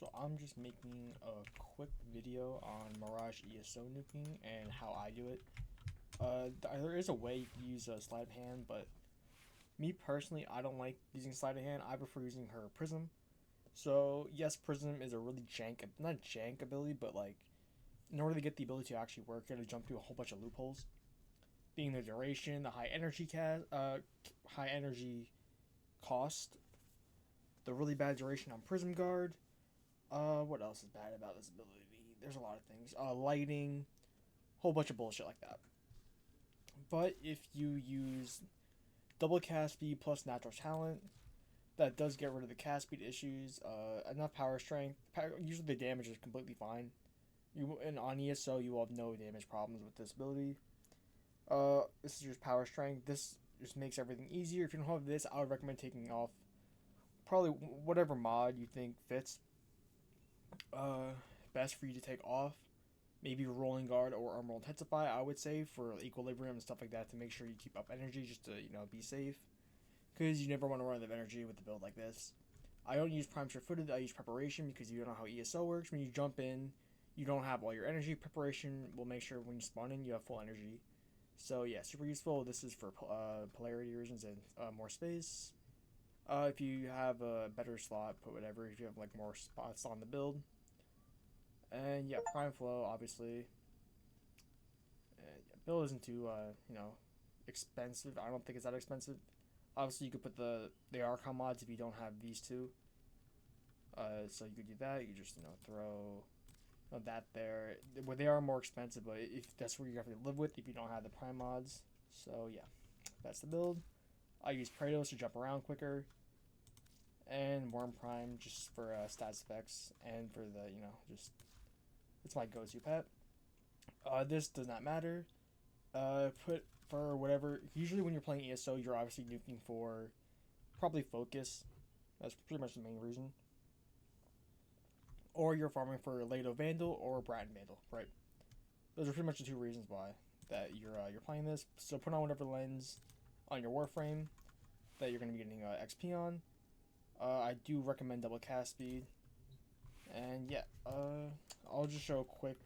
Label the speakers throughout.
Speaker 1: So I'm just making a quick video on Mirage ESO nuking and how I do it. There is a way you can use a sleight of hand, but me personally, I don't like using sleight of hand. I prefer using her Prism. So yes, Prism is a really not jank ability, but like in order to get the ability to actually work, you got to jump through a whole bunch of loopholes. Being the duration, the high energy cost, the really bad duration on Prism Guard. What else is bad about this ability? There's a lot of things. Lighting, whole bunch of bullshit like that. But if you use double cast speed plus natural talent, that does get rid of the cast speed issues. Enough power strength. Usually the damage is completely fine. And on ESO you will have no damage problems with this ability. This is just power strength. This just makes everything easier. If you don't have this, I would recommend taking off probably whatever mod you think fits. Best for you to take off. Maybe Rolling Guard or Armor Intensify, I would say, for equilibrium and stuff like that to make sure you keep up energy just to, be safe. Because you never want to run out of energy with a build like this. I don't use Prime Sure Footed, I use Preparation because you don't know how ESO works. When you jump in, you don't have all your energy. Preparation will make sure when you spawn in, you have full energy. So yeah, super useful. This is for polarity reasons and more space. If you have a better slot, put whatever. If you have like more spots on the build. And yeah, Prime Flow, obviously. And yeah, build isn't too, expensive. I don't think it's that expensive. Obviously, you could put the Archon mods if you don't have these two. So you could do that. You just, throw that there. Well, they are more expensive, but if that's where you have to live with if you don't have the Prime mods. So yeah, that's the build. I use Kratos to jump around quicker. And Worm Prime just for stats effects and for the, just it's my go-to pet. This does not matter. Put for whatever. Usually, when you're playing ESO, you're obviously nuking for probably focus. That's pretty much the main reason. Or you're farming for Lado Vandal or Bratton Vandal, right? Those are pretty much the two reasons why that you're playing this. So put on whatever lens on your Warframe that you're going to be getting XP on. I do recommend double cast speed. And yeah, I'll just show a quick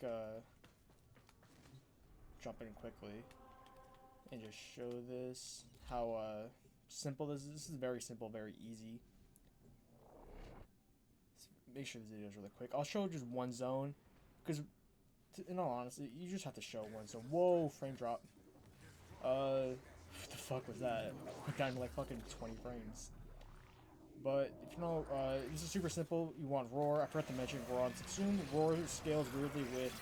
Speaker 1: jump in quickly and just show this how simple this is. This is very simple, very easy. Let's make sure this video is really quick. I'll show just one zone because, in all honesty, you just have to show one zone. Whoa, frame drop. What the fuck was that? Went down to like fucking 20 frames. But if you know, this is super simple. You want Roar. I forgot to mention Roar on Subsume. Roar scales weirdly with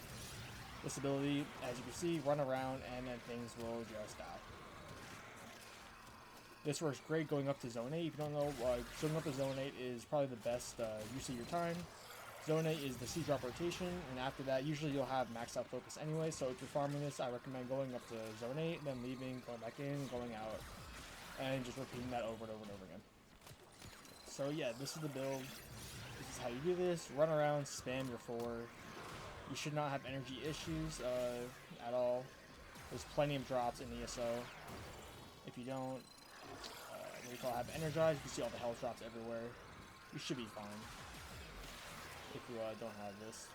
Speaker 1: this ability. As you can see, run around and then things will just die. This works great going up to Zone 8. If you don't know, going up to Zone 8 is probably the best use of your time. Zone 8 is the C-drop rotation, and after that, usually you'll have maxed out focus anyway, so if you're farming this, I recommend going up to Zone 8, then leaving, going back in, going out, and just repeating that over and over and over again. So yeah, this is the build. This is how you do this. Run around, spam your 4. You should not have energy issues at all. There's plenty of drops in ESO. If you don't, what you call have energized, you can see all the health drops everywhere. You should be fine if you don't have this.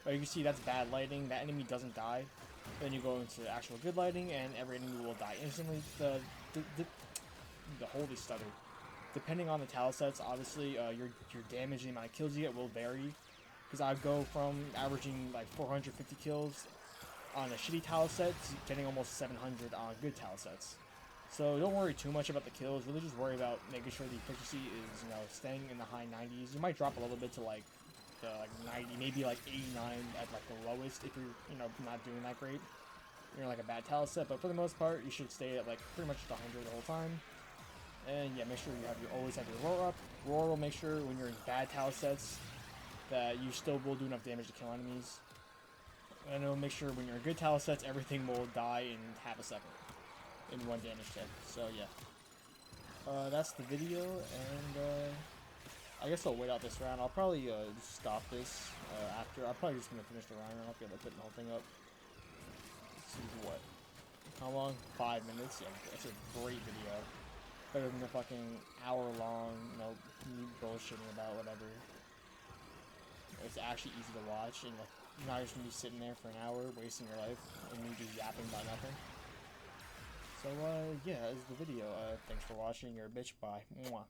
Speaker 1: But you can see that's bad lighting. That enemy doesn't die. Then you go into actual good lighting, and every enemy will die instantly. The holy stutter. Depending on the talent sets, obviously, your damage and the amount of kills you get will vary. Because I go from averaging like 450 kills on a shitty talent set to getting almost 700 on good talent sets. So don't worry too much about the kills. Really just worry about making sure the efficiency is, staying in the high 90s. You might drop a little bit to like the 90, maybe like 89 at like the lowest if you're, not doing that great. You're like a bad talent set, but for the most part, you should stay at like pretty much 100 the whole time. And yeah, make sure you always have your Roar up. Roar will make sure when you're in bad talent sets that you still will do enough damage to kill enemies. And it'll make sure when you're in good talent sets, everything will die in half a second in one damage hit. So yeah, that's the video, and I guess I'll wait out this round. I'll probably just stop this after. I'm probably just gonna finish the round, and I'll be able to put the whole thing up. Let's see what. How long? 5 minutes. Yeah, that's a great video. Better than the fucking hour-long, me bullshitting about whatever. it's actually easy to watch, and like, you're not just gonna be sitting there for an hour wasting your life and you just yapping about nothing. So yeah, that is the video. Thanks for watching. You're a bitch. Bye. Mwah.